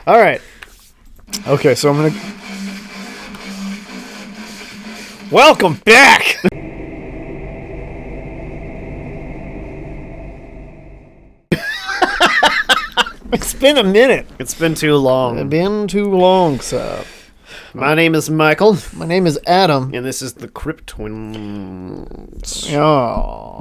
All right. Okay, so I'm going to... Welcome back! It's been a minute. It's been too long. It's been too long, sir. My name is Michael. My name is Adam. And this is the Cryptwins. Oh.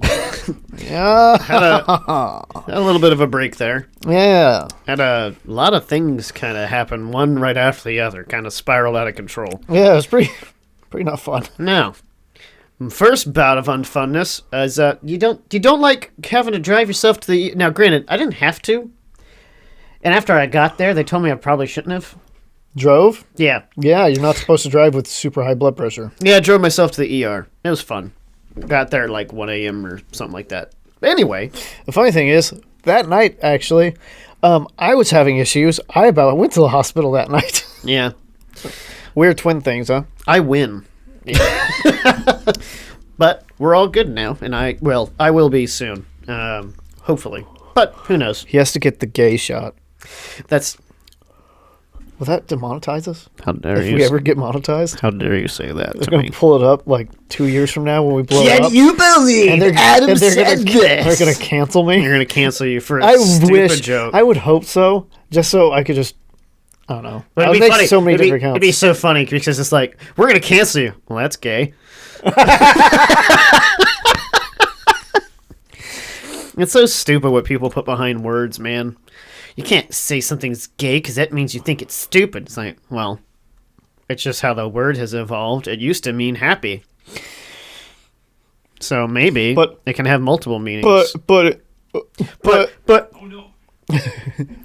Yeah. Had a little bit of a break there. Yeah. Had a lot of things kind of happen, one right after the other. Kind of spiraled out of control. Yeah, it was pretty not fun. Now, first bout of unfunness is you don't like having to drive yourself to the... Now, granted, I didn't have to. And after I got there, they told me I probably shouldn't have. Drove? Yeah. Yeah, you're not supposed to drive with super high blood pressure. Yeah, I drove myself to the ER. It was fun. Got there at like 1 a.m. or something like that. Anyway. The funny thing is, that night, actually, I was having issues. I went to the hospital that night. Yeah. Weird twin things, huh? I win. But we're all good now, and I will be soon. Hopefully. But who knows? He has to get the gay shot. That's... Will that demonetize us? How dare if we ever get monetized? How dare you say that They're going to pull it up like 2 years from now when we blow it up. Can you believe Adam said this? They're going to cancel me? They're going to cancel you for a stupid joke. I would hope so, just so I could just... I don't know. But I would make so many different accounts. It'd be so funny because it's like, we're going to cancel you. Well, that's gay. It's so stupid what people put behind words, man. You can't say something's gay because that means you think it's stupid. It's like, well, it's just how the word has evolved. It used to mean happy. So maybe it can have multiple meanings. But oh no.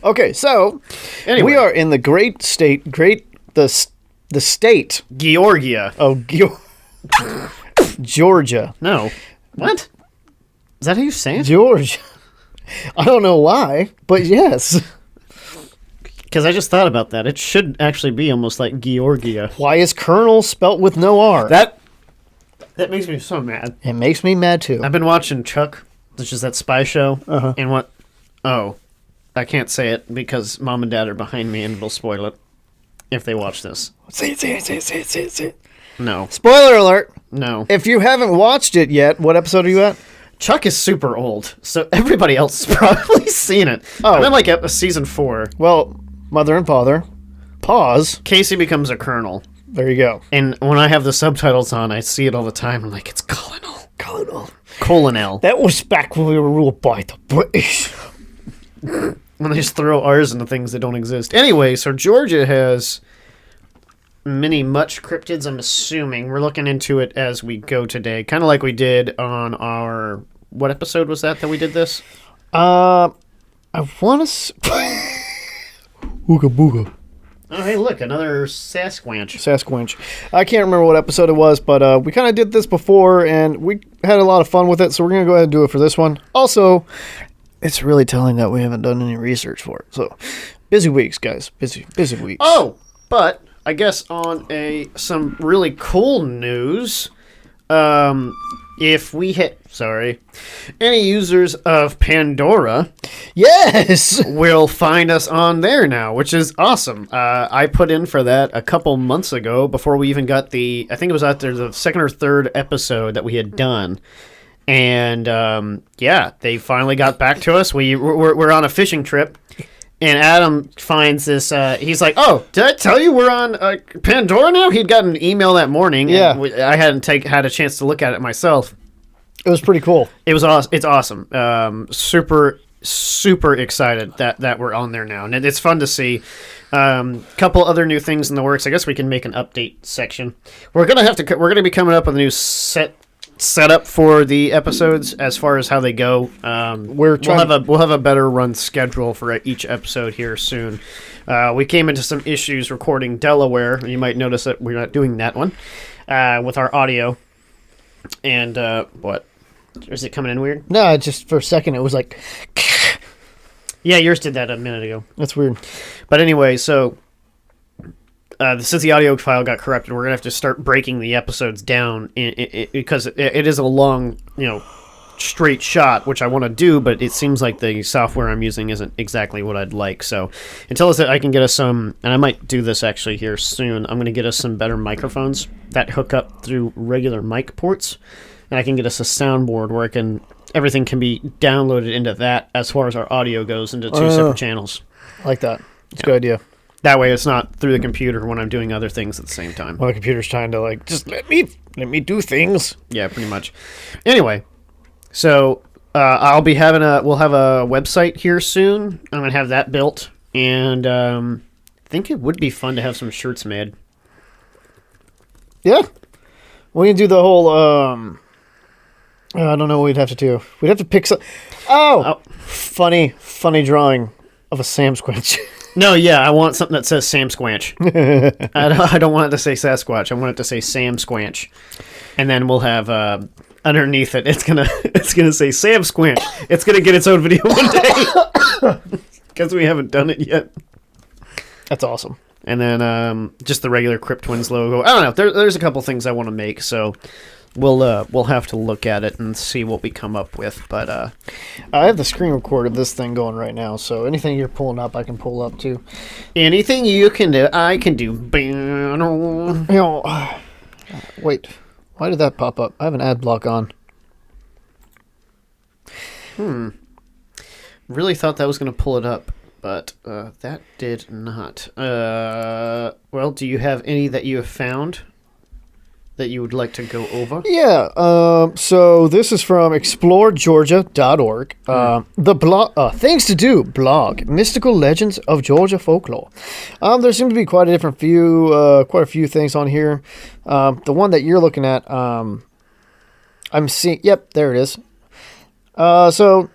Okay, so anyway. We are in the the state Georgia. Of Georgia. No. What? Is that how you say it? Georgia. I don't know why, but yes. Because I just thought about that. It should actually be almost like Georgia. Why is Colonel spelt with no R? That makes me so mad. It makes me mad too. I've been watching Chuck, which is that spy show. Uh-huh. And what... Oh, I can't say it because Mom and Dad are behind me and will spoil it if they watch this. Say it. No. Spoiler alert. No. If you haven't watched it yet, what episode are you at? Chuck is super old, so everybody else has probably seen it. Oh. I'm in like season 4. Well, mother and father. Pause. Casey becomes a colonel. There you go. And when I have the subtitles on, I see it all the time. I'm like, it's colonel. Colonel. That was back when we were ruled by the British. When they just throw R's into things that don't exist. Anyway, so Georgia has much cryptids, I'm assuming. We're looking into it as we go today. Kind of like we did on our... What episode was that we did this? I want to... Ooga booga. Oh, hey, look, another Sasquatch. I can't remember what episode it was, but we kind of did this before, and we had a lot of fun with it, so we're going to go ahead and do it for this one. Also, it's really telling that we haven't done any research for it. So, busy weeks, guys. Busy weeks. Oh, but I guess on some really cool news, if we hit... Sorry. Any users of Pandora... Yes! will find us on there now, which is awesome. I put in for that a couple months ago before we even got I think it was after the second or third episode that we had done. And, they finally got back to us. We're on a fishing trip. And Adam finds this, he's like, oh, did I tell you we're on Pandora now? He'd got an email that morning. Yeah. And I hadn't had a chance to look at it myself. It was pretty cool. It was awesome. It's awesome. Super excited that we're on there now. And it's fun to see. Couple other new things in the works. I guess we can make an update section. We're going to be coming up with a new setup for the episodes as far as how they go. We'll have a better run schedule for each episode here soon. We came into some issues recording Delaware. You might notice that we're not doing that one with our audio. And what? Is it coming in weird? No, just for a second it was like... Yeah, yours did that a minute ago. That's weird. But anyway, so since the audio file got corrupted, we're going to have to start breaking the episodes down because it is a long, straight shot, which I want to do, but it seems like the software I'm using isn't exactly what I'd like. So until I can get us some, and I might do this actually here soon, I'm going to get us some better microphones that hook up through regular mic ports, and I can get us a soundboard where everything can be downloaded into that as far as our audio goes into two separate channels. I like that. It's a good idea. That way it's not through the computer when I'm doing other things at the same time. My computer's trying to just let me do things. Yeah, pretty much. Anyway, so we'll have a website here soon. I'm gonna have that built, and I think it would be fun to have some shirts made. Yeah, we can do the whole. I don't know what we'd have to do. We'd have to pick some. Oh, funny drawing of a Sam Squinch. No, yeah, I want something that says Sam Squanch. I don't want it to say Sasquatch. I want it to say Sam Squanch, and then we'll have underneath it. It's gonna say Sam Squanch. It's gonna get its own video one day because we haven't done it yet. That's awesome. And then just the regular Cryptwins logo. I don't know. There's a couple things I want to make, so we'll have to look at it and see what we come up with. But I have the screen record of this thing going right now, so anything you're pulling up, I can pull up too. Anything you can do, I can do. Wait, why did that pop up? I have an ad block on. Really thought that was going to pull it up, but that did not. Well, do you have any that you have found that you would like to go over? Yeah, so this is from exploregeorgia.org. The blog, Things to Do blog, Mystical Legends of Georgia Folklore. There seem to be quite a few things on here. The one that you're looking at, I'm seeing, yep, there it is. So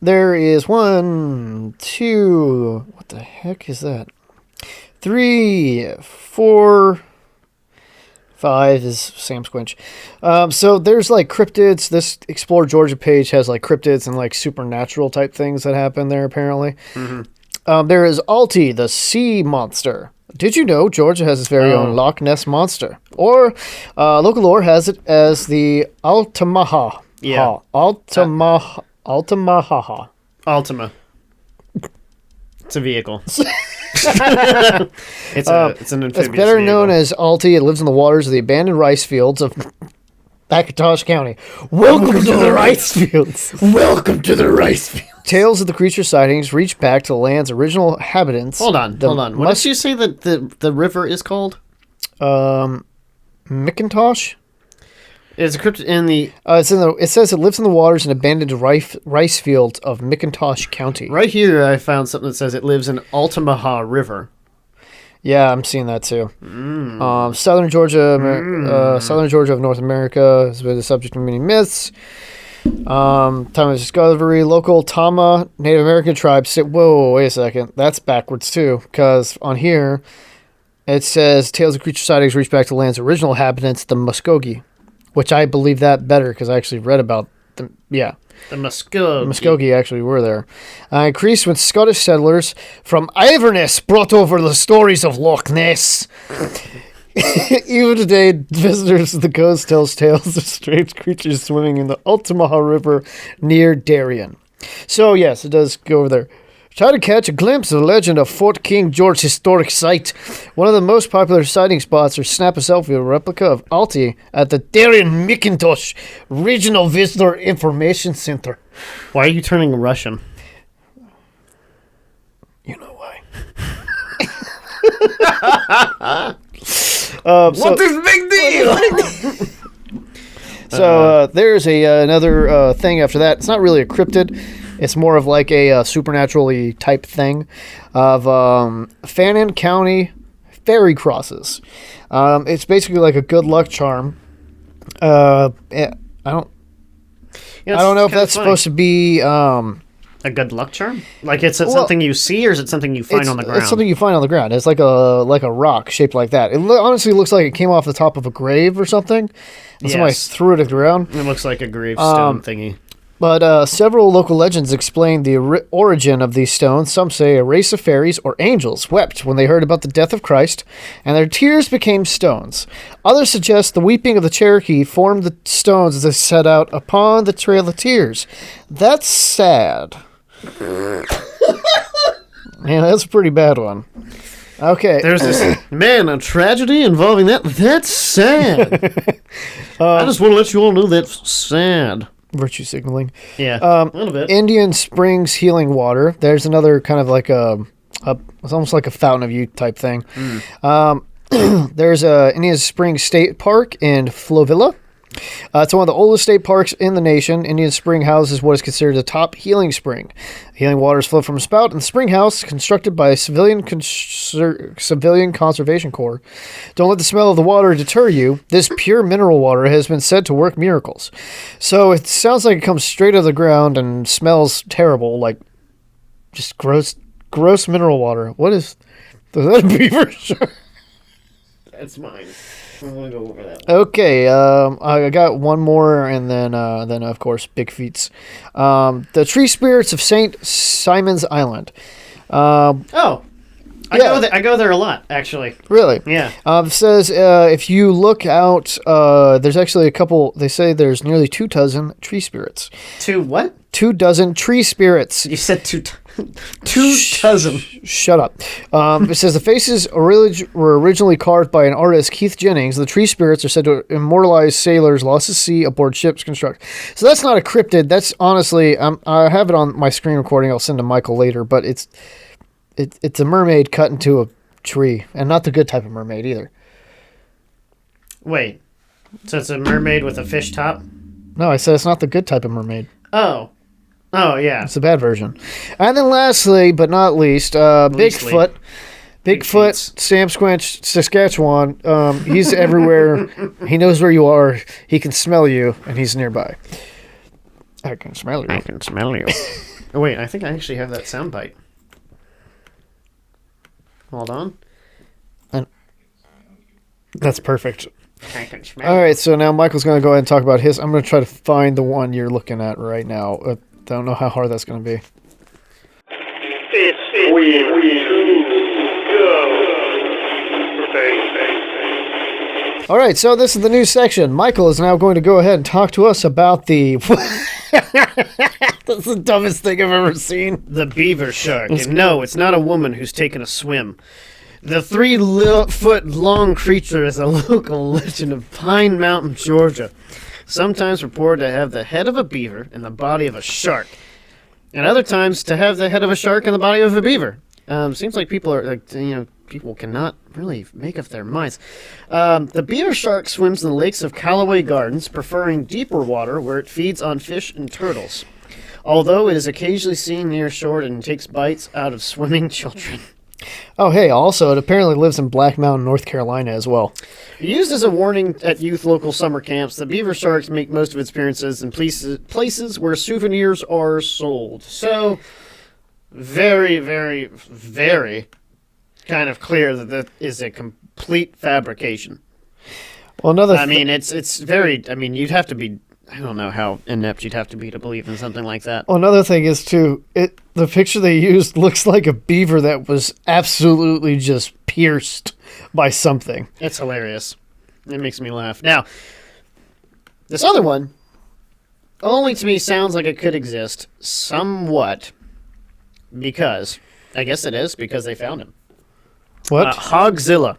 there is 1, 2, what the heck is that? 3, 4... 5 is Sam Squinch. So there's cryptids. This Explore Georgia page has cryptids and supernatural type things that happen there apparently. Mm-hmm. There is Alti, the sea monster. Did you know Georgia has its very own Loch Ness monster? Or local lore has it as the Altamaha. Yeah. Altamaha. Altima. It's a vehicle. It's an amphibious It's better vehicle. known as Alti. It lives in the waters of the abandoned rice fields of Akatosh County. Welcome to the rice fields. Welcome to the rice fields. Tales of the creature sightings reach back to the land's original inhabitants. Hold on. What did you say that the river is called? McIntosh? It's a cryptid in the... It says it lives in the waters in abandoned rice fields of McIntosh County. Right here, I found something that says it lives in Altamaha River. Yeah, I'm seeing that too. Southern Georgia, Southern Georgia of North America has been the subject of many myths. Time of discovery, local Tama Native American tribes. Whoa, wait a second. That's backwards too, because on here it says tales of creature sightings reach back to the land's original inhabitants, the Muskogee. Which I believe that better because I actually read about them. Yeah. The Muskogee. The Muskogee actually were there. Increased when Scottish settlers from Inverness brought over the stories of Loch Ness. Even today, visitors to the coast tells tales of strange creatures swimming in the Altamaha River near Darien. So, yes, it does go over there. Try to catch a glimpse of the legend of Fort King George historic site. One of the most popular sighting spots, or snap a selfie of a replica of Alti at the Darien McIntosh Regional Visitor Information Center. Why are you turning Russian? You know why. What is big deal? So there's another thing after that. It's not really a cryptid. It's more of a supernaturally type thing of Fannin County fairy crosses. It's basically like a good luck charm. I don't know if that's supposed to be a good luck charm. Like it's something you see, or is it something you find on the ground? It's something you find on the ground. It's like a rock shaped like that. It honestly looks like it came off the top of a grave or something. And somebody threw it at the ground. It looks like a gravestone thingy. But several local legends explain the origin of these stones. Some say a race of fairies or angels wept when they heard about the death of Christ, and their tears became stones. Others suggest the weeping of the Cherokee formed the stones as they set out upon the trail of tears. That's sad. Man, that's a pretty bad one. Okay. There's this, a tragedy involving that. That's sad. I just want to let you all know that's sad. Virtue signaling. Yeah, a little bit. Indian Springs Healing Water. There's another kind of like it's almost like a fountain of youth type thing. There's Indian Springs State Park in Flovilla. It's one of the oldest state parks in the nation. Indian Spring houses what is considered the top healing spring. Healing waters flow from a spout in the spring house constructed by Civilian Conservation Corps. Don't let the smell of the water deter you. This pure mineral water has been said to work miracles. So it sounds like it comes straight out of the ground and smells terrible, like just gross mineral water. What is... Is that a beaver shark? That's mine. I'm gonna go over that. Okay, I got one more, and then of course Big Feats. The Tree Spirits of Saint Simon's Island. I go there a lot, actually. Really? Yeah. It says if you look out, there's actually a couple. They say there's nearly 2 dozen tree spirits. 2 what? 2 dozen tree spirits. You said 2 dozen. Shut up. It says the faces were originally carved by an artist, Keith Jennings. The tree spirits are said to immortalize sailors lost at sea aboard ships constructed. So that's not a cryptid. That's honestly, I have it on my screen recording. I'll send to Michael later, but it's a mermaid cut into a tree, and not the good type of mermaid either. Wait, so it's a mermaid with a fish top? No, I said it's not the good type of mermaid. Oh, yeah. It's a bad version. And then lastly, but not least, Bigfoot. Bigfoot, Sam Squinch, Saskatchewan. He's everywhere. He knows where you are. He can smell you, and he's nearby. I can smell you. I can smell you. Oh, wait, I think I actually have that soundbite. Hold on. That's perfect. I can smell All right, so now Michael's going to go ahead and talk about his. I'm going to try to find the one you're looking at right now. I don't know how hard that's going to be. It's we go. All right, so this is the new section. Michael is now going to go ahead and talk to us about the... That's the dumbest thing I've ever seen. The beaver shark. And no, it's not a woman who's taken a swim. The 3-foot-long creature is a local legend of Pine Mountain, Georgia. Sometimes reported to have the head of a beaver and the body of a shark. And other times to have the head of a shark and the body of a beaver. Seems like people are, people cannot really make up their minds. The beaver shark swims in the lakes of Callaway Gardens, preferring deeper water where it feeds on fish and turtles. Although it is occasionally seen near shore and takes bites out of swimming children. Oh, hey, also, it apparently lives in Black Mountain, North Carolina as well. Used as a warning at youth local summer camps, the beaver sharks make most of its appearances in places where souvenirs are sold. So, very, very, very kind of clear that is a complete fabrication. Well, it's very, you'd have to be, I don't know how inept you'd have to be to believe in something like that. Well, another thing is, too, the picture they used looks like a beaver that was absolutely just pierced by something. It's hilarious. It makes me laugh. Now, this other one only to me sounds like it could exist somewhat because, I guess it is, because they found him. What? Hogzilla.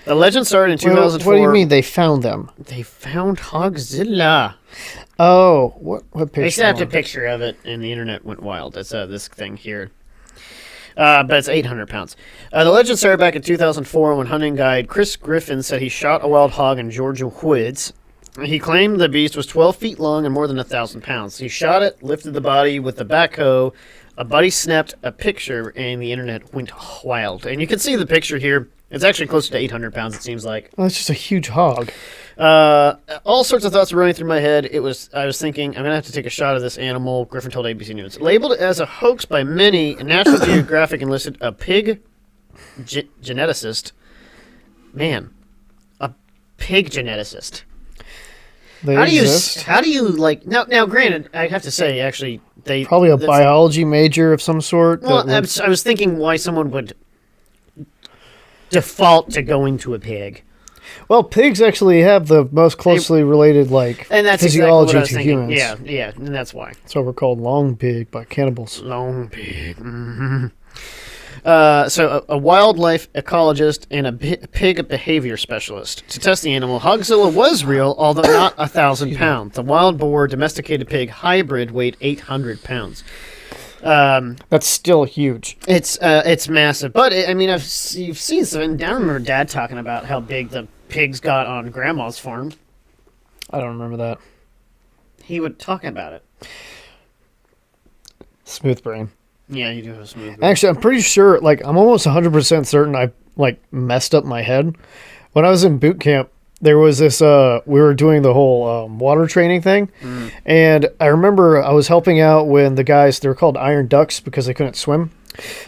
The legend started in 2004. What do you mean they found them? They found Hogzilla. Oh, what picture? They snapped a picture of it, and the internet went wild. That's this thing here. But it's 800 pounds. The legend started back in 2004 when hunting guide Chris Griffin said he shot a wild hog in Georgia woods. He claimed the beast was 12 feet long and more than 1,000 pounds. He shot it, lifted the body with the backhoe. A buddy snapped a picture, and the internet went wild. And you can see the picture here. It's actually closer to 800 pounds, it seems like. Oh, it's just a huge hog. All sorts of thoughts were running through my head. I was thinking, I'm going to have to take a shot of this animal, Griffin told ABC News. Labeled as a hoax by many, National Geographic enlisted a pig geneticist. Man, a pig geneticist. They How do you exist. like now? Granted, I have to say, actually, they Probably a that's- biology major of some sort. Well, that would- I was thinking why someone would default to going to a pig, well, pigs actually have the most closely related and that's physiology exactly what I was to thinking. humans. Yeah, and that's why. So we're called long pig by cannibals. Long pig. So a wildlife ecologist and a pig behavior specialist. To test the animal, Hogzilla was real, although not 1,000 pounds. The wild boar domesticated pig hybrid weighed 800 pounds. That's still huge. It's massive, but I mean, you've seen some. And I remember Dad talking about how big the pigs got on Grandma's farm. I don't remember that. He would talk about it. Smooth brain. Yeah, you do have a smooth. Actually, I'm pretty sure, like, I'm almost 100% certain I, like, messed up my head. When I was in boot camp, there was this, we were doing the whole water training thing. And I remember I was helping out when the guys, they were called Iron Ducks because they couldn't swim.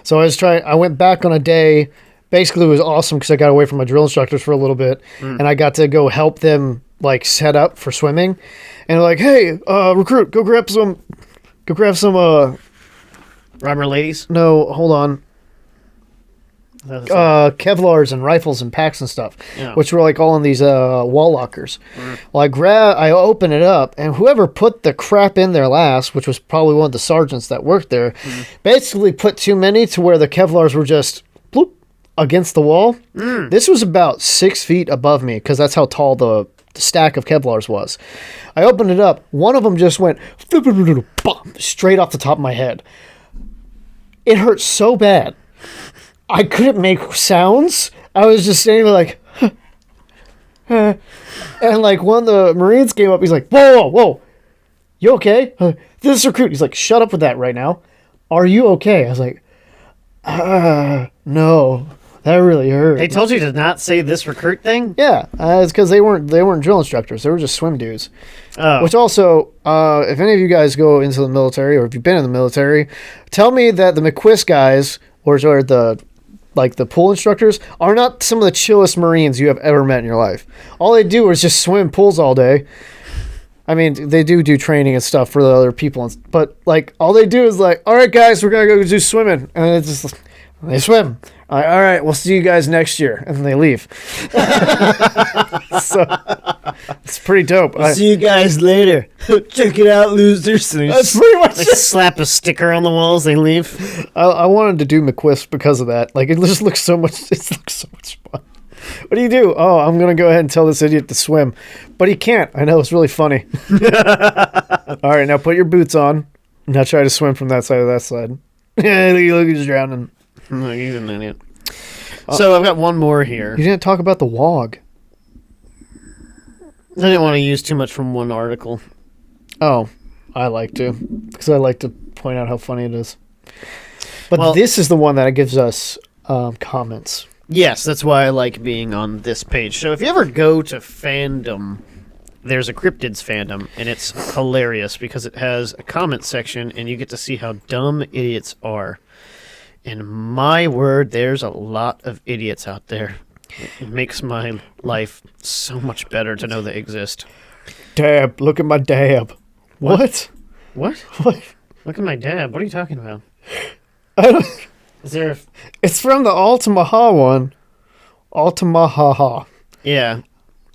So I went back on a day. Basically, it was awesome because I got away from my drill instructors for a little bit. And I got to go help them, like, set up for swimming. And they're like, hey, recruit, go grab some, Rubber ladies. no, hold on. Kevlars and rifles and packs and stuff, Yeah. which were like all in these wall lockers. Well, I open it up, and whoever put the crap in there last, which was probably one of the sergeants that worked there, basically put too many to where the Kevlars were just bloop against the wall. This was about 6 feet above me because that's how tall the stack of Kevlars was. I opened it up. One of them just went straight off the top of my head. It hurt so bad. I couldn't make sounds. I was just standing there like, and like one of the Marines came up. He's like, whoa, you okay? This is recruit. He's like, shut up with that right now. Are you okay? I was like, no, that really hurt. They told you to not say this recruit thing. Yeah, it's because they weren't drill instructors. They were just swim dudes. Oh. Which also, if any of you guys go into the military or if you've been in the military, tell me that the McQuist guys or the pool instructors are not some of the chillest Marines you have ever met in your life. All they do is just swim pools all day. I mean, they do training and stuff for the other people, but like all they do is like, all right, guys, we're gonna go do swimming, and it's just they swim. All right, we'll see you guys next year, and then they leave. So it's pretty dope. See you guys later. Check it out, losers. That's pretty much They it. slap a sticker on the walls. They leave. I wanted to do McQuist because of that. Like it just looks so much. It looks so much fun. What do you do? Oh, I'm gonna go ahead and tell this idiot to swim, but he can't. I know, it's really funny. All right, now put your boots on. Now try to swim from that side to that side. Yeah, look, he's drowning. No, he's an idiot. So I've got one more here. You didn't talk about the wog. I didn't want to use too much from one article. Oh, I like to because I like to point out how funny it is. But Well- this is the one that gives us comments. Yes, that's why I like being on this page. So if you ever go to fandom, there's a Cryptids fandom, and it's hilarious because it has a comment section, and you get to see how dumb idiots are. And my word, there's a lot of idiots out there. It makes my life so much better to know they exist. Dab, look at my dab. What? What? What? Look at my dad. What are you talking about? I don't. Is there a... It's from the Altamaha one. Altamaha. Yeah.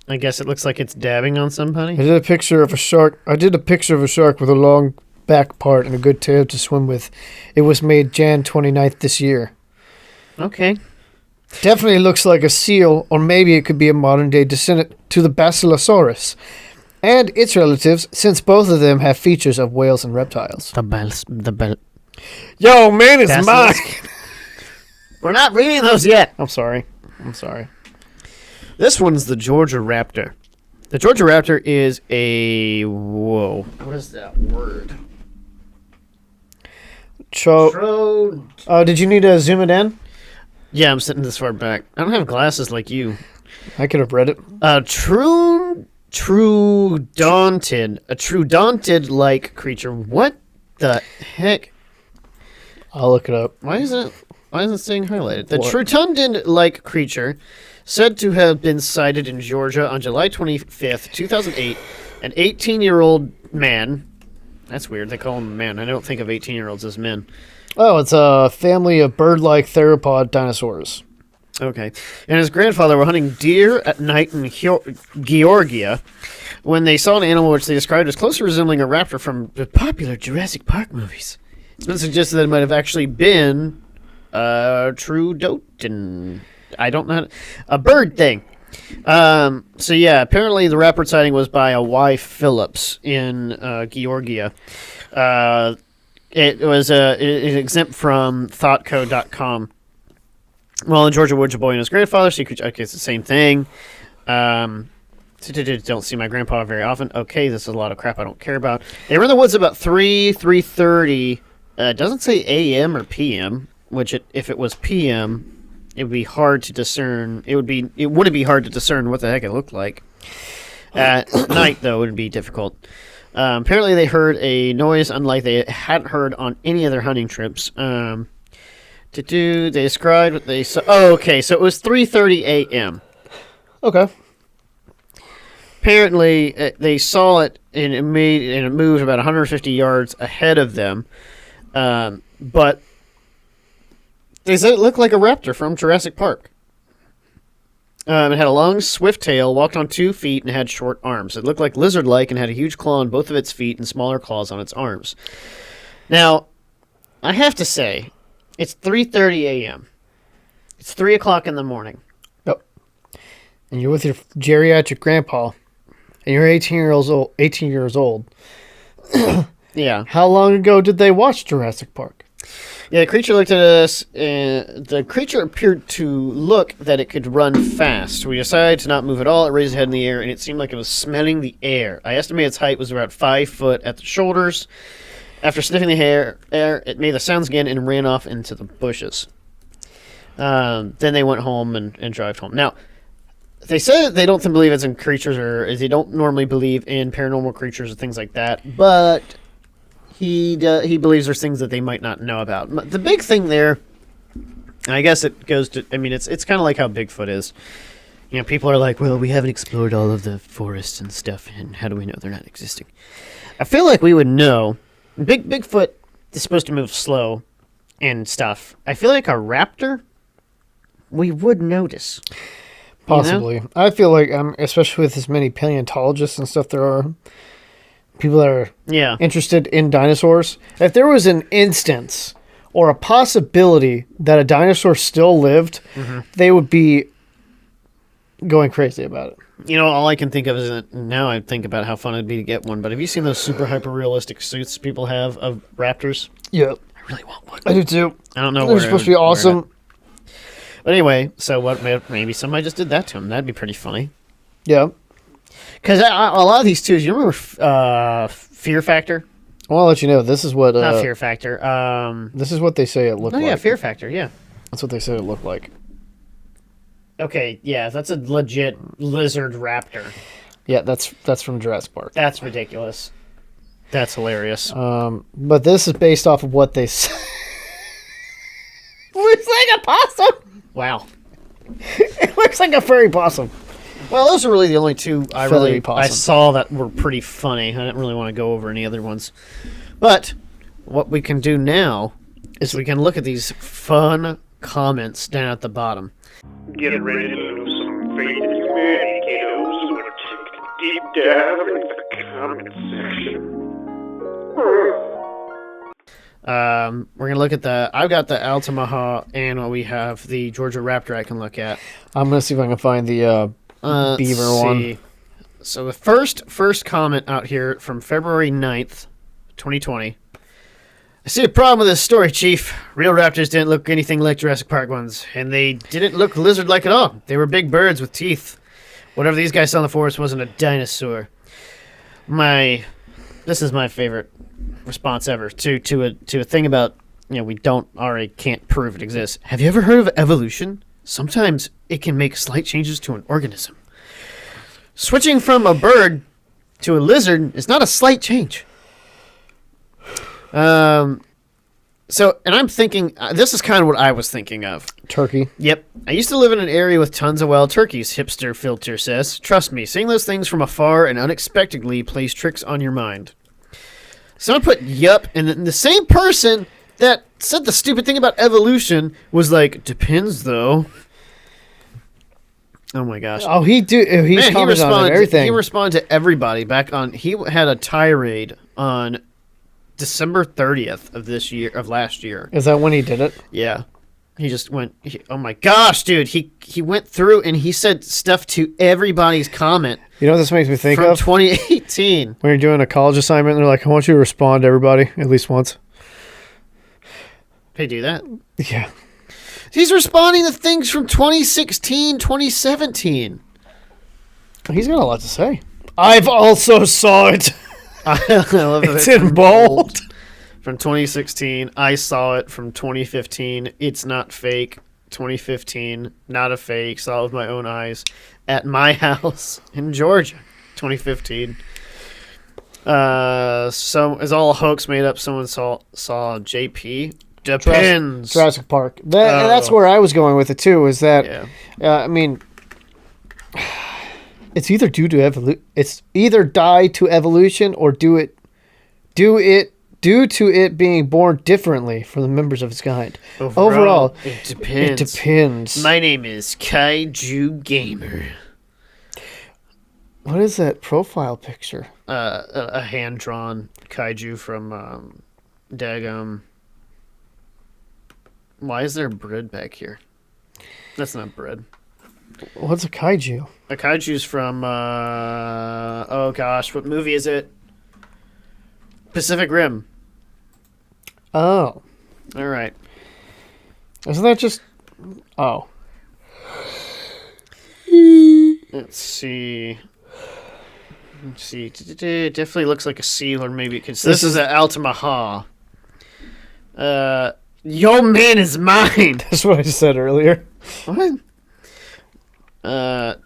I guess it looks like it's dabbing on I somebody. did a picture of a shark. I did a picture of a shark with a long back part and a good tail to swim with. It was made Jan 29th this year. Okay. Definitely looks like a seal, or maybe it could be a modern day descendant to the Basilosaurus and its relatives, since both of them have features of whales and reptiles. The bell. Yo, man, it's Basilisk. mine. We're not reading those yet. I'm sorry. This one's the Georgia Raptor. The Georgia Raptor is a... Whoa. What is that word? Did you need to zoom it in? Yeah, I'm sitting this far back. I don't have glasses like you. I could have read it. Troodonted-like creature. What the heck? I'll look it up. Why is it saying highlighted? The What? Troodonted-like creature, said to have been sighted in Georgia on July 25th, 2008, An 18-year-old man. That's weird. They call him a man. I don't think of 18-year-olds as men. Oh, it's a family of bird-like theropod dinosaurs. Okay. And his grandfather were hunting deer at night in Georgia when they saw an animal which they described as closely resembling a raptor from the popular Jurassic Park movies. It's been suggested that it might have actually been true Doten. I don't know. A bird thing. So yeah, apparently the raptor sighting was by a Y. Phillips in Georgia. It was exempt from thoughtcode.com. Well, in Georgia Woods, a boy and his grandfather. So okay, it's the same thing. Don't see my grandpa very often. Okay, this is a lot of crap I don't care about. They were in the woods about 3:30. It doesn't say a.m. or p.m., which if it was p.m., it would be hard to discern. It wouldn't be hard to discern what the heck it looked like. At night, though, it would be difficult. Apparently, they heard a noise unlike they hadn't heard on any of their hunting trips. They described what they saw. Oh, okay, so it was 3:30 a.m. Okay. Apparently, they saw it and it moved about 150 yards ahead of them. But they said it looked like a raptor from Jurassic Park. It had a long, swift tail, walked on 2 feet, and had short arms. It looked like lizard-like and had a huge claw on both of its feet and smaller claws on its arms. Now, I have to say, it's 3:30 a.m. It's 3 o'clock in the morning. Yep. And you're with your geriatric grandpa, and you're 18 years old. Yeah. How long ago did they watch Jurassic Park? Yeah, the creature looked at us, and the creature appeared to look that it could run fast. We decided to not move at all. It raised its head in the air, and it seemed like it was smelling the air. I estimate its height was about 5 foot at the shoulders. After sniffing the air, it made the sounds again and ran off into the bushes. Then they went home and drove home. Now, they said they don't believe it's in creatures, or they don't normally believe in paranormal creatures or things like that, but he believes there's things that they might not know about. The big thing there, I guess it goes to, I mean, it's kind of like how Bigfoot is. You know, people are like, well, we haven't explored all of the forests and stuff, and how do we know they're not existing? I feel like we would know. Bigfoot is supposed to move slow and stuff. I feel like a raptor, we would notice. Possibly. You know? I feel like, especially with as many paleontologists and stuff there are, people that are interested in dinosaurs. If there was an instance or a possibility that a dinosaur still lived, they would be going crazy about it. You know, all I can think of is that now I think about how fun it'd be to get one. But have you seen those super hyper realistic suits people have of raptors? Yeah, I really want one. I do too. I don't know. They're supposed to be awesome. But anyway, so what? Maybe somebody just did that to him. That'd be pretty funny. Yeah, because a lot of these too. You remember Fear Factor? I want to let you know this is what not Fear Factor. This is what they say it looked like. Yeah, Fear Factor. Yeah, that's what they said it looked like. Okay, yeah, that's a legit lizard raptor. Yeah, that's from Jurassic Park. That's ridiculous. That's hilarious. But this is based off of what they say. Looks like a possum. Wow. It looks like a furry possum. Well, those are really the only two I possum. saw that were pretty funny. I didn't really want to go over any other ones. But what we can do now is we can look at these fun comments down at the bottom. Get ready to lose some faith in humanity, kiddos. We're taking a deep dive into the comment section. We're gonna look at I've got the Altamaha, and we have the Georgia Raptor I can look at. I'm gonna see if I can find the beaver one. So the first comment out here from February 9th, 2020. I see a problem with this story, Chief. Real raptors didn't look anything like Jurassic Park ones, and they didn't look lizard-like at all. They were big birds with teeth. Whatever these guys saw in the forest wasn't a dinosaur. This is my favorite response ever to a thing about, you know, we can't prove it exists. Have you ever heard of evolution? Sometimes it can make slight changes to an organism. Switching from a bird to a lizard is not a slight change. So, and I'm thinking, this is kind of what I was thinking of. Turkey. Yep. I used to live in an area with tons of wild turkeys, hipster filter says. Trust me, seeing those things from afar and unexpectedly plays tricks on your mind. Someone put yup, and then the same person that said the stupid thing about evolution was like, depends though. Oh my gosh. Oh, he's commenting on everything. He responded to everybody back on, he had a tirade on December 30th of last year. Is that when he did it? Yeah. He just went, oh my gosh, dude. He went through and he said stuff to everybody's comment. You know what this makes me think from of? 2018. When you're doing a college assignment and they're like, I want you to respond to everybody at least once. They do that? Yeah. He's responding to things from 2016, 2017. He's got a lot to say. I've also saw it. I love It's in bold. From 2016, I saw it. From 2015, it's not fake. 2015, not a fake. Saw it with my own eyes at my house in Georgia. 2015. Is all a hoax made up? Someone saw JP. Depends. Jurassic Park. And that's where I was going with it too. Is that? Yeah. I mean, it's either due to It's either die to evolution or due to it being born differently from the members of its kind. Overall, it depends. It depends. My name is Kaiju Gamer. What is that profile picture? A hand-drawn kaiju from Dagum. Why is there bread back here? That's not bread. What's a kaiju? A kaiju's from, oh gosh, what movie is it? Pacific Rim. Oh. All right. Isn't that just... Oh. Let's see. It definitely looks like a seal, or maybe it could... This is an Altamaha. Your man is mine! That's what I said earlier. What?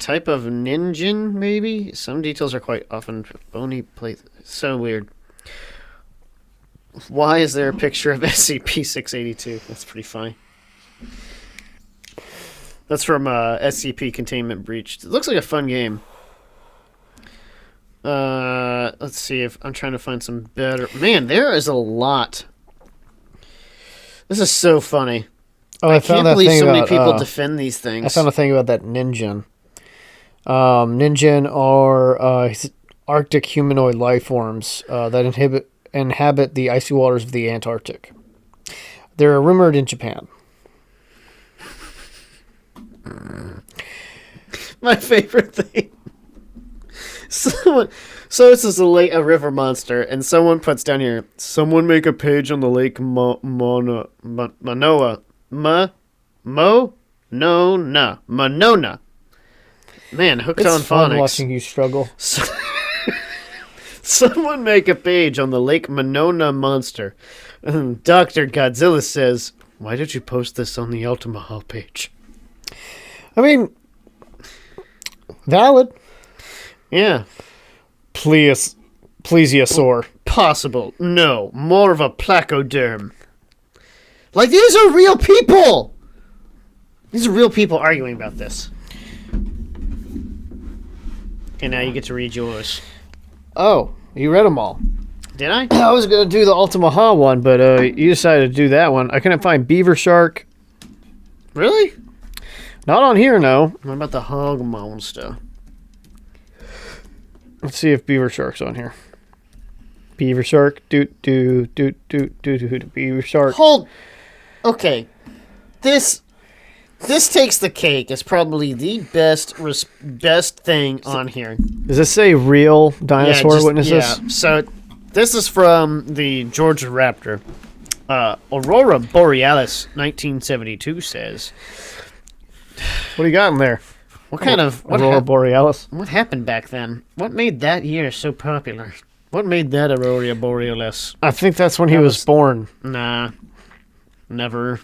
Type of ninjin, maybe? Some details are quite often bony plate. So weird. Why is there a picture of SCP-682? That's pretty funny. That's from SCP Containment Breach. It looks like a fun game. Let's see if I'm trying to find some better... Man, there is a lot. This is so funny. Oh, I can't believe so many people defend these things. I found a thing about that ninjin. Ninjin are Arctic humanoid life forms that inhabit the icy waters of the Antarctic. They're rumored in Japan. My favorite thing. So this is a river monster, and someone puts down here, someone make a page on the lake Monona. Man, hooked It's on fun phonics. watching you struggle. Someone make a page on the Lake Monona monster. Dr. Godzilla says, why did you post this on the Altamaha page? I mean, valid. Yeah. Plesiosaur. Possible. No. More of a placoderm. Like, these are real people! These are real people arguing about this. Okay, now you get to read yours. Oh, you read them all. Did I? I was going to do the Altamaha one, but you decided to do that one. I couldn't find Beaver Shark. Really? Not on here, no. What about the hog monster? Let's see if Beaver Shark's on here. Beaver Shark. Beaver Shark. Hold. Okay. This takes the cake. It's probably the best thing on here. Does this say real dinosaur witnesses? Yeah. So this is from the Georgia Raptor. Aurora Borealis 1972 says. What do you got in there? What kind of Aurora Borealis? What happened back then? What made that year so popular? What made that Aurora Borealis? I think that's when he was born. Nah. Never.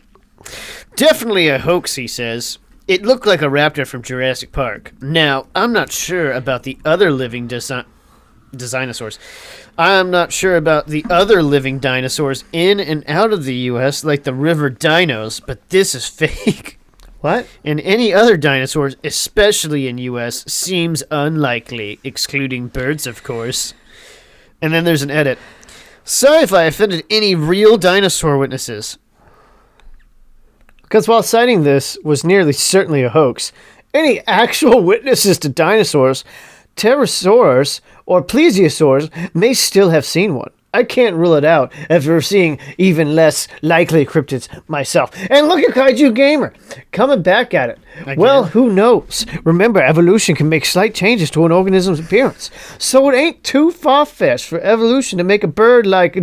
Definitely a hoax, he says. It looked like a raptor from Jurassic Park. Now, I'm not sure about the other living design. dinosaurs. I'm not sure about the other living dinosaurs in and out of the U.S., like the river dinos, but this is fake. What? And any other dinosaurs, especially in U.S., seems unlikely, excluding birds, of course. And then there's an edit. Sorry if I offended any real dinosaur witnesses. Because while citing this was nearly certainly a hoax, any actual witnesses to dinosaurs, pterosaurs, or plesiosaurs may still have seen one. I can't rule it out after seeing even less likely cryptids myself. And look at Kaiju Gamer, coming back at it. Again. Well, who knows? Remember, evolution can make slight changes to an organism's appearance. So it ain't too far-fetched for evolution to make a bird like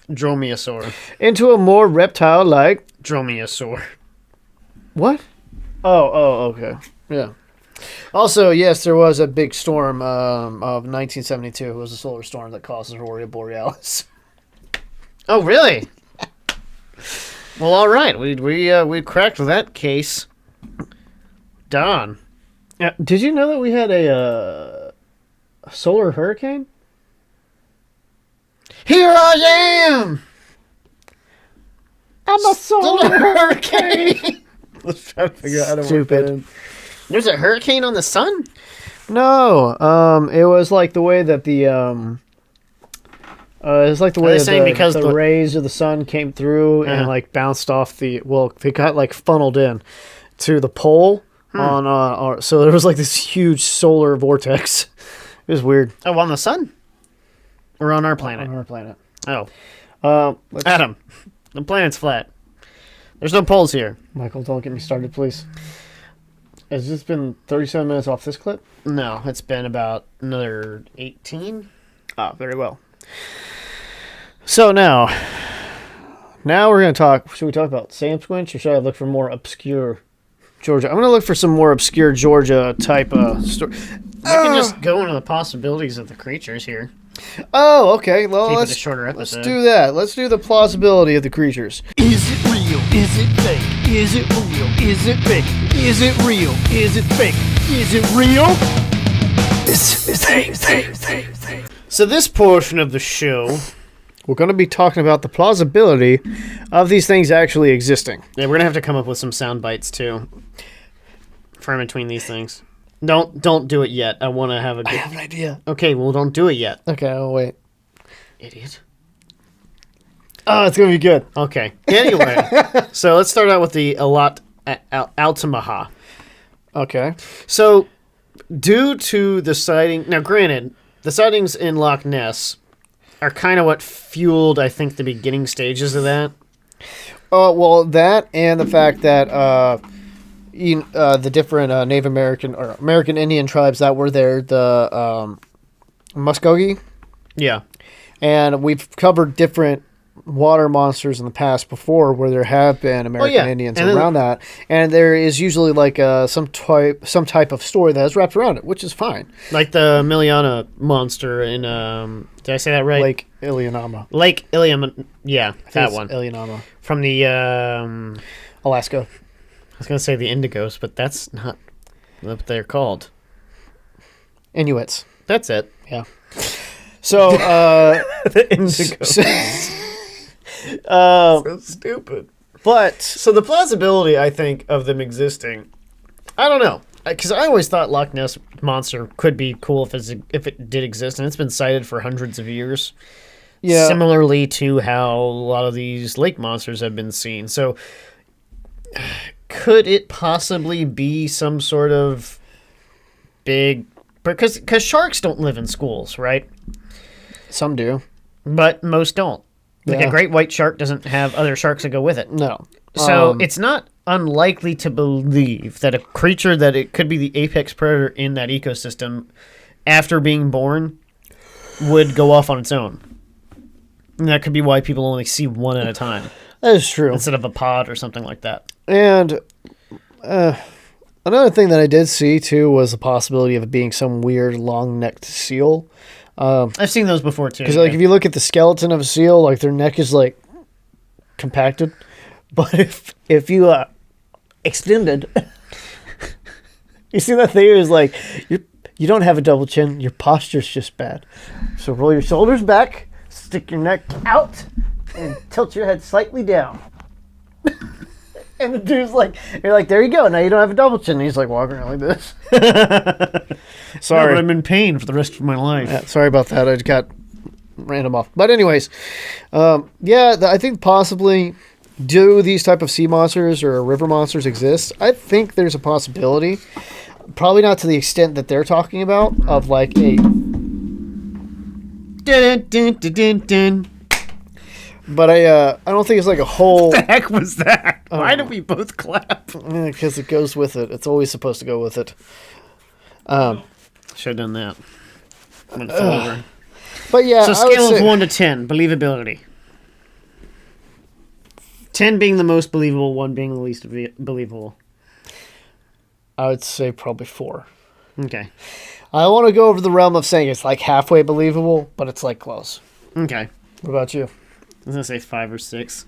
Dromaeosaur. into a more reptile-like... Dromaeosaur. What? Oh, okay. Yeah. Also, yes, there was a big storm of 1972. It was a solar storm that caused Aurora Borealis. Oh, really? Well, all right. We cracked that case. Darn. Did you know that we had a solar hurricane? Here I am! I'm a solar hurricane! Let's try to figure out how to Stupid. work that in. There's a hurricane on the sun? No, it was like the way that the it's like the way they that saying because the the- rays of the sun came through and Uh-huh. like bounced off the they got like funneled in to the pole on so there was like this huge solar vortex. It was weird Oh, on the sun? Or on our planet? on our planet. Oh. Let's- Adam, the planet's flat. There's no poles here. Michael, don't get me started, please. Has this been 37 minutes off this clip? No, it's been about another 18. Ah, very well. So now we're going to talk. Should we talk about Sam Squinch or should I look for more obscure Georgia? I'm going to look for some more obscure Georgia type story. We can just go into the possibilities of the creatures here. Oh, okay. Well, Keep it let's a shorter let's episode. do that. Let's do the plausibility of the creatures. Is it real? Is it fake? Is it real? Is it fake? Is it real? Is it fake? Is it real? It's fake. So this portion of the show, We're going to be talking about the plausibility of these things actually existing. yeah, we're gonna have to come up with some sound bites too, for in between these things. Don't do it yet. I want to have a I good. have an idea. Okay, well, don't do it yet, Okay, I'll wait. idiot. Oh, it's going to be good. Okay. Anyway, so let's start out with the Altamaha. Okay. So, due to the sighting, now granted, the sightings in Loch Ness are kind of what fueled, I think, the beginning stages of that. Well, that and the fact that the different Native American or American Indian tribes that were there, the Muskogee, Yeah. and we've covered different water monsters in the past before where there have been American yeah. Indians And then- around that, and there is usually like some type of story that is wrapped around it, which is fine. Like the Miliana monster in, did I say that right? Lake Iliamna. Lake Iliam. Yeah, that It's one. Iliamna, From the, I Alaska. was going to say the Indigos, but that's not what they're called. Inuits. That's it. Yeah. So, The Indigos. So stupid. but So the plausibility, I think, of them existing, I don't know, because I always thought Loch Ness monster could be cool if it did exist, and it's been cited for hundreds of years. yeah, Similarly to how a lot of these lake monsters have been seen. So, could it possibly be some sort of big? Because sharks don't live in schools, right? some do. But most don't. Like Yeah. a great white shark doesn't have other sharks that go with it. No. So it's not unlikely to believe that a creature that it could be the apex predator in that ecosystem, after being born, would go off on its own. And that could be why people only see one at a time That is true. instead of a pod or something like that. And another thing that I did see too was the possibility of it being some weird long-necked seal. I've seen those before too. Because like if you look at the skeleton of a seal, like their neck is like compacted, but if you extended, you see that thing is like You don't have a double chin. Your posture's just bad. So roll your shoulders back, stick your neck out, and tilt your head slightly down. And the dude's like, you're like, there you go. Now you don't have a double chin. And he's like walking around like this. Sorry. No, but I'm in pain for the rest of my life. Yeah, sorry about that. I just got random off. But anyways, I think possibly do these type of sea monsters or river monsters exist? I think there's a possibility. Probably not to the extent that they're talking about of like a... Dun, dun, dun, dun, dun. But I don't think it's like a whole... What the heck was that? Why did we both clap? Because it goes with it. It's always supposed to go with it. Should have done that. When it fell over. But yeah, So I would scale of say- 1 to 10, believability. 10 being the most believable, 1 being the least believable. I would say probably 4. Okay. I want to go over the realm of saying it's like halfway believable, but it's like close. Okay. What about you? I was going to say 5 or 6.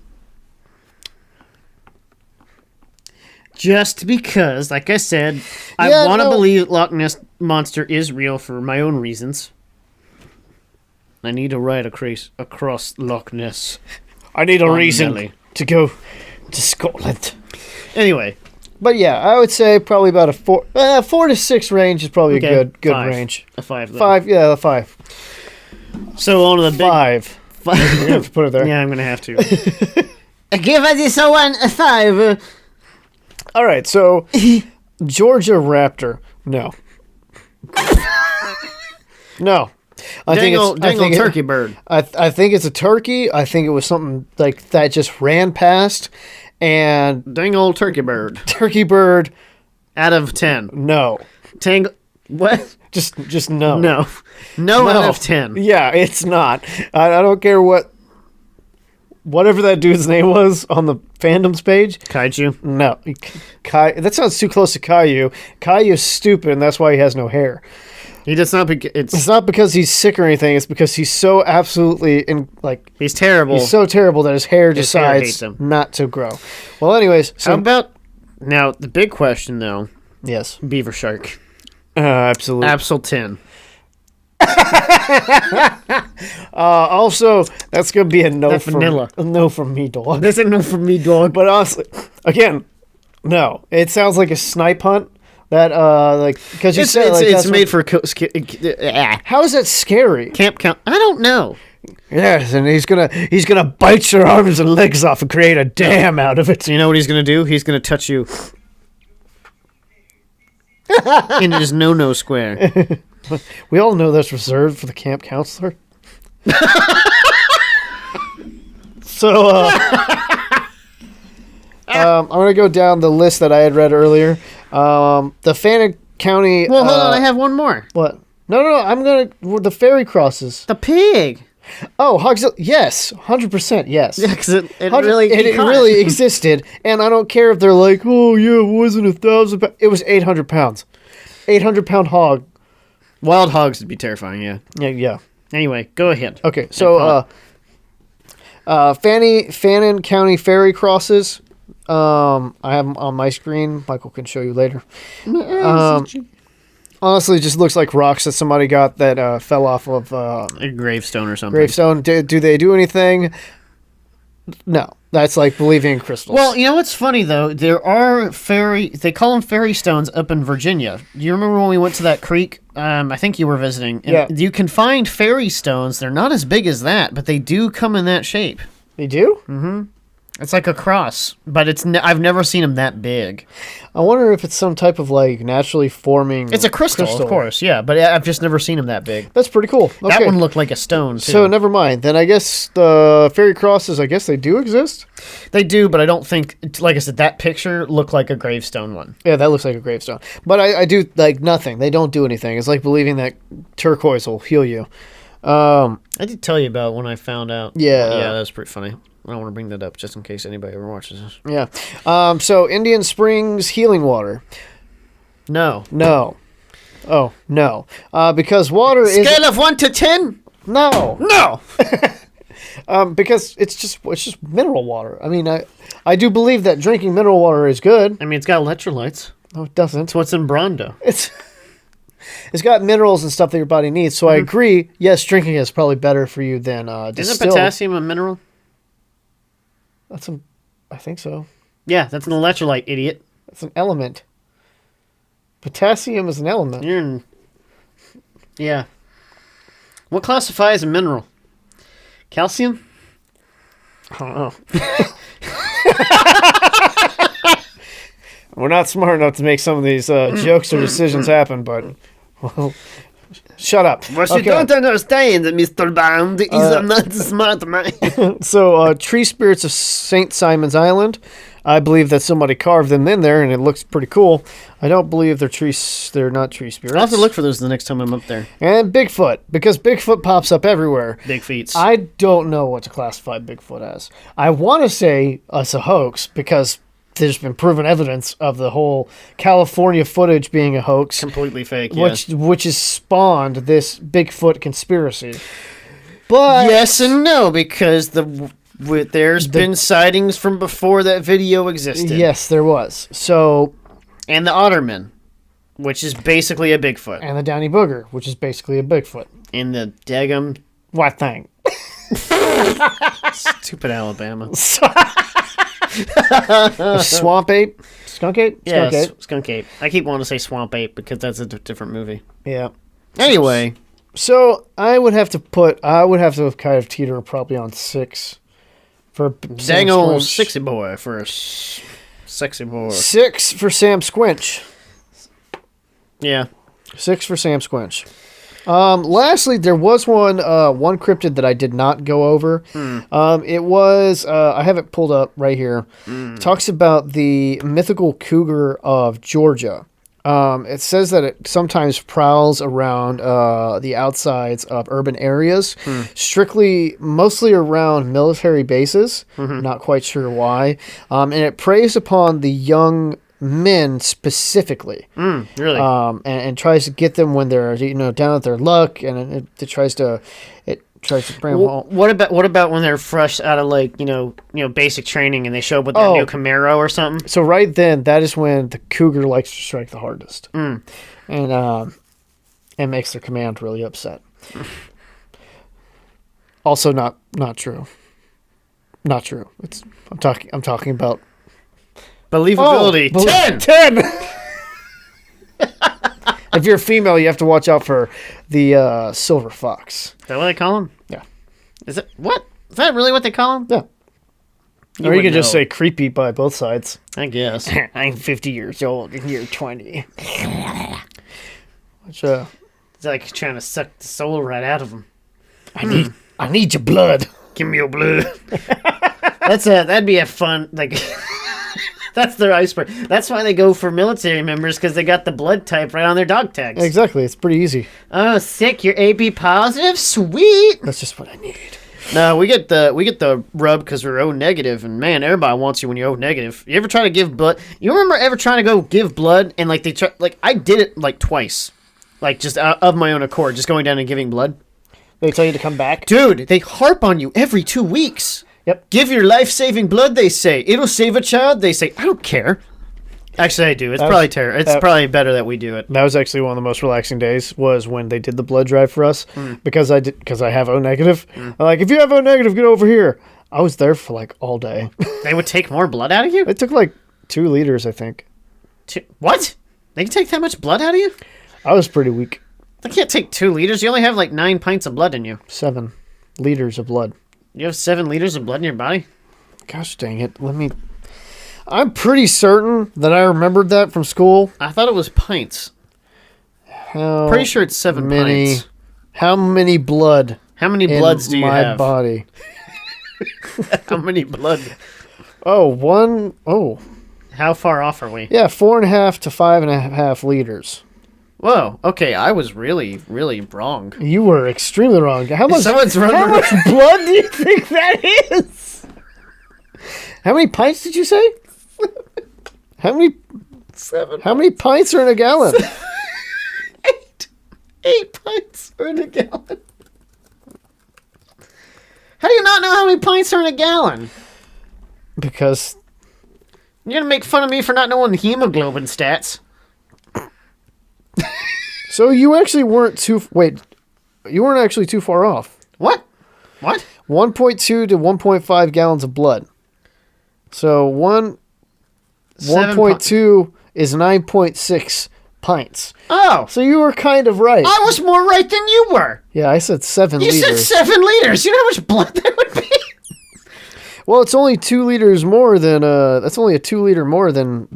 Just because, like I said, I Yeah, want to no. believe Loch Ness Monster is real for my own reasons. I need to ride across Loch Ness. I need a On reason Nelly. to go to Scotland. Anyway, But yeah, I would say probably about a 4 to 6 range is probably okay, a good 5. range. A 5. Then. 5, yeah, 5. So on to the big... 5. You're gonna have to put it there. Yeah, I'm going to have to. Give this one a 5. All right, so Georgia Raptor, no, no. I think Dangle turkey bird. I think it's a turkey. I think it was something like that just ran past, and Dangle turkey bird. turkey bird, Out of 10. no, Tangle... What? just no, No. No out of 10. Yeah, it's not. I don't care whatever that dude's name was on the fandoms page. Kaiju. No, that sounds too close to Caillou. Caillou's stupid, and that's why he has no hair. He does not... It's not because he's sick or anything. It's because he's so absolutely He's terrible. he's so terrible that his hair hair decides hates him. not to grow. Well, anyways, so How about... Now, the big question, though. yes, Beaver shark. absolutely. Absol 10. Also, that's gonna be a no That's vanilla. from me, dog. That's a no from me, dog. But honestly, again, no. It sounds like a snipe hunt. That because you said like, It's that's made what- for... How is that scary? Camp count. I don't know. Yes, and he's gonna bite your arms and legs off and create a dam out of it. You know what he's going to do? He's going to touch you. In his no-no square. We all know that's reserved for the camp counselor. So, I'm gonna go down the list that I had read earlier. The Fannin County. Well, hold on. I have one more. what? No. I'm gonna the ferry crosses. The pig. Oh, Hogsville. Yes, 100%. Yes. Yeah, because it 100 really... it really existed, and I don't care if they're like, oh yeah, it wasn't 1,000 pounds. It was 800 pounds. 800-pound hog. Wild hogs would be terrifying, yeah. Yeah. Anyway, go ahead. Okay, so Fannin County ferry crosses. I have them on my screen. Michael can show you later. Honestly, it just looks like rocks that somebody got that fell off of A gravestone or something. gravestone. Do they do anything? No, that's like believing in crystals. Well, you know what's funny, though? There are they call them fairy stones up in Virginia. Do you remember when we went to that creek? I think you were visiting. And Yeah. You can find fairy stones. They're not as big as that, but they do come in that shape. they do. It's like a cross, but I've never seen them that big. I wonder if it's some type of like naturally forming. It's a crystal, of course, yeah, but I've just never seen them that big. That's pretty cool. Okay. That one looked like a stone, too. So never mind. Then I guess the fairy crosses. I guess they do exist. They do, but I don't think, like I said, that picture looked like a gravestone one. Yeah, that looks like a gravestone. But I do like nothing. They don't do anything. It's like believing that turquoise will heal you. I did tell you about when I found out. Yeah. Yeah, that was pretty funny. I don't want to bring that up just in case anybody ever watches this. Yeah. So Indian Springs healing water. No. No. Oh no. Because water is Scale of 1 to 10? no. No. Because it's just mineral water. I mean, I do believe that drinking mineral water is good. I mean, it's got electrolytes. No, it doesn't. It's what's in Brondo. It's It's got minerals and stuff that your body needs. So I agree. Yes, drinking is probably better for you than Isn't distilled. potassium a mineral? I think so. Yeah, that's an electrolyte, idiot. It's an element. Potassium is an element. Yeah. What classifies a mineral? Calcium? I don't know. We're not smart enough to make some of these jokes or decisions happen, but well, shut up. What you don't understand, Mr. Bond, is I'm not a smart man. So, tree spirits of St. Simon's Island. I believe that somebody carved them in there, and it looks pretty cool. I don't believe they're not tree spirits. I'll have to look for those the next time I'm up there. And Bigfoot, because Bigfoot pops up everywhere. Big feats. I don't know what to classify Bigfoot as. I want to say it's a hoax because there's been proven evidence of the whole California footage being a hoax, Completely fake, which has spawned this Bigfoot conspiracy. But yes and no, because there's been sightings from before that video existed. yes, there was. So, And the Otterman, which is basically a Bigfoot. and the Downy Booger, which is basically a Bigfoot. And the daggum What thing? stupid Alabama. Swamp ape, skunk ape, Yeah, skunk ape. skunk ape. I keep wanting to say swamp ape because that's a different movie. Yeah. Anyway, So I would have to kind of teeter probably on 6 for Sam dang old Squinch. sexy boy for a sexy boy. 6 for Sam Squinch. Yeah. 6 for Sam Squinch. Lastly, there was one cryptid that I did not go over. It was I have it pulled up right here. It talks about the mythical cougar of Georgia. It says that it sometimes prowls around the outsides of urban areas, mostly around military bases. Not quite sure why. And it preys upon the young men specifically. Really? And tries to get them when they're down at their luck, and it tries to bring them home. What about when they're fresh out of basic training and they show up with their new Camaro or something? So right then, that is when the cougar likes to strike the hardest, and makes their command really upset. Also, not true. Not true. I'm talking about Believability. 10. If you're a female, you have to watch out for the silver fox. Is that what they call them? Yeah. Is it what? Is that really what they call them? Yeah. Or you can just say creepy by both sides. I guess. I'm 50 years old and you're 20. Which, It's like trying to suck the soul right out of them. I need your blood. Give me your blood. That'd be a fun That's their iceberg. That's why they go for military members, because they got the blood type right on their dog tags. Exactly. It's pretty easy. Oh, sick! You're AB positive. Sweet. That's just what I need. No, we get the rub because we're O negative, and man, everybody wants you when you're O negative. You ever try to give blood? You remember ever trying to go give blood and I did it twice, just of my own accord, just going down and giving blood. They tell you to come back. Dude, they harp on you every 2 weeks. Yep. Give your life-saving blood, they say. It'll save a child, they say. I don't care. Actually, I do. It's probably terrible. It's probably better that we do it. That was actually one of the most relaxing days was when they did the blood drive for us because I have O negative. I'm like, if you have O negative, get over here. I was there for all day. They would take more blood out of you? It took 2 liters, I think. What? They can take that much blood out of you? I was pretty weak. They can't take 2 liters. You only have 9 pints of blood in you. 7 liters of blood. You have 7 liters of blood in your body? Gosh dang it. I'm pretty certain that I remembered that from school. I thought it was pints. Pretty sure it's 7 pints. How many blood? How many bloods do you my have? Body. How many blood? How far off are we? Yeah, 4.5 to 5.5 liters. Whoa. Okay, I was really, really wrong. You were extremely wrong. How much blood do you think that is? How many pints did you say? How many? 7. How many pints are in a gallon? 8 pints are in a gallon. How do you not know how many pints are in a gallon? Because You're gonna make fun of me for not knowing hemoglobin stats. So you actually weren't too. Wait, you weren't actually too far off. What? What? 1.2 to 1.5 gallons of blood. So 1.2 is 9.6 pints. Oh. So you were kind of right. I was more right than you were. Yeah, I said 7 You liters. said 7 liters. You know how much blood that would be? Well, it's only 2 liters more than that's only a 2 liter more than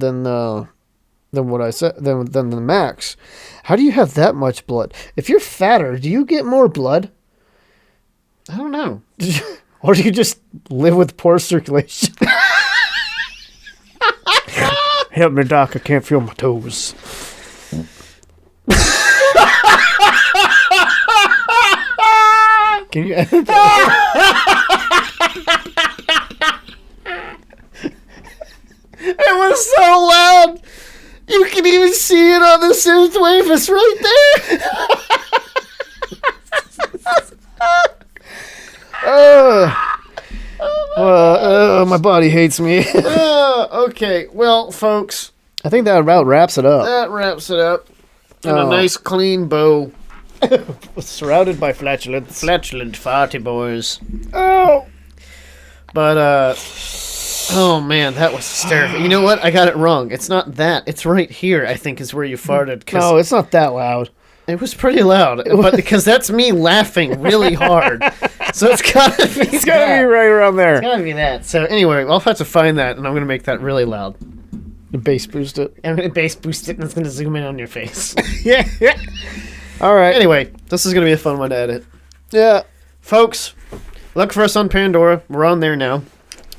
what I said than the max. How do you have that much blood? If you're fatter, do you get more blood? I don't know. Or do you just live with poor circulation? Help me, Doc. I can't feel my toes. Can you edit that? It was so loud. You can even see it on the synth wave. It's right there. My body hates me. Okay, well, folks, I think that about wraps it up. that wraps it up in a Oh. nice clean bow. Surrounded by flatulence. Flatulent farty boys. Oh. But, oh man, that was hysterical. You know what? I got it wrong. It's not that. It's right here, I think, is where you farted. Cause No, it's not that loud. it was pretty loud. But because that's me laughing really hard. So it's gotta be It's gotta be right around there. It's gotta be that. So anyway, I'll have to find that, and I'm gonna make that really loud. Bass boost it. I'm gonna bass boost it, and it's gonna zoom in on your face. Yeah. All right. Anyway, this is gonna be a fun one to edit. Yeah. Folks, look for us on Pandora. We're on there now.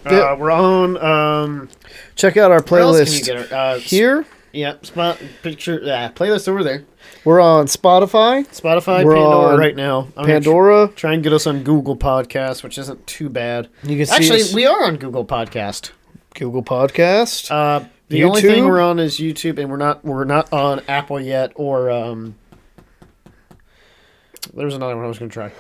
Yeah. We're on. Check out our Where else can you playlist get our, here. Yeah, spot picture. Playlist over there. We're on Spotify, Spotify, We're Pandora on right now. I'm gonna Pandora. try and get us on Google Podcast, which isn't too bad. You can see Actually, us- we are on Google Podcast. Google Podcast. The only thing YouTube? we're on is YouTube, and we're not on Apple yet. Or there's another one I was going to try.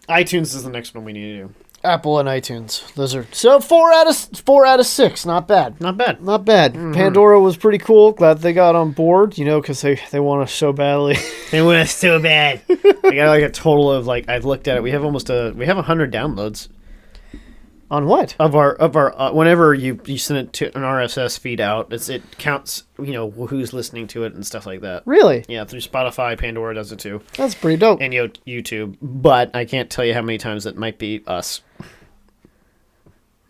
iTunes is the next one we need to do. Apple and iTunes. Those are so 4 out of 6. Not bad. Not bad. Not bad. Pandora was pretty cool. Glad they got on board. You know, because they want us so badly. They want us so bad. We got like a total of I've looked at it. We have 100 downloads On what? of our whenever you send it to an RSS feed out. It counts who's listening to it and stuff like that. Really? Yeah, through Spotify, Pandora does it too, That's pretty dope. and YouTube. But I can't tell you how many times it might be us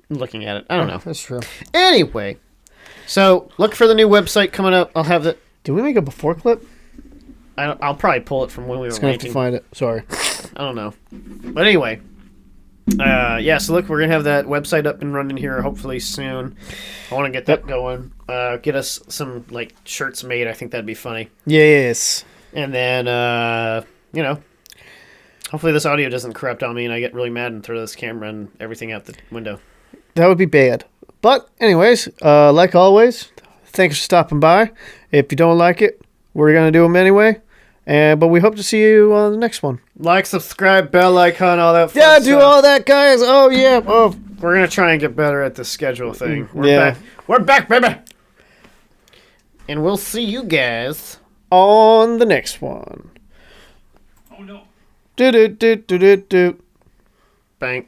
looking at it. I don't know. That's true. Anyway, so look for the new website coming up. I'll have it. Did we make a before clip? I'll probably pull it from when we were Gonna have to making. find it. Sorry. I don't know. But anyway, so look, we're going to have that website up and running here hopefully soon. I want to get that going. Get us some, shirts made. I think that'd be funny. Yes. And then, hopefully this audio doesn't corrupt on me and I get really mad and throw this camera and everything out the window. That would be bad. But anyways, like always, thanks for stopping by. If you don't like it, we're going to do them anyway. But we hope to see you on the next one. Like, subscribe, bell icon, all that fun Yeah, stuff. do all that, guys. Oh, yeah. Oh, We're going to try and get better at the schedule thing. We're Yeah. back. We're back, baby! And we'll see you guys. on the next one. Oh no. Do do do do do do. Bang.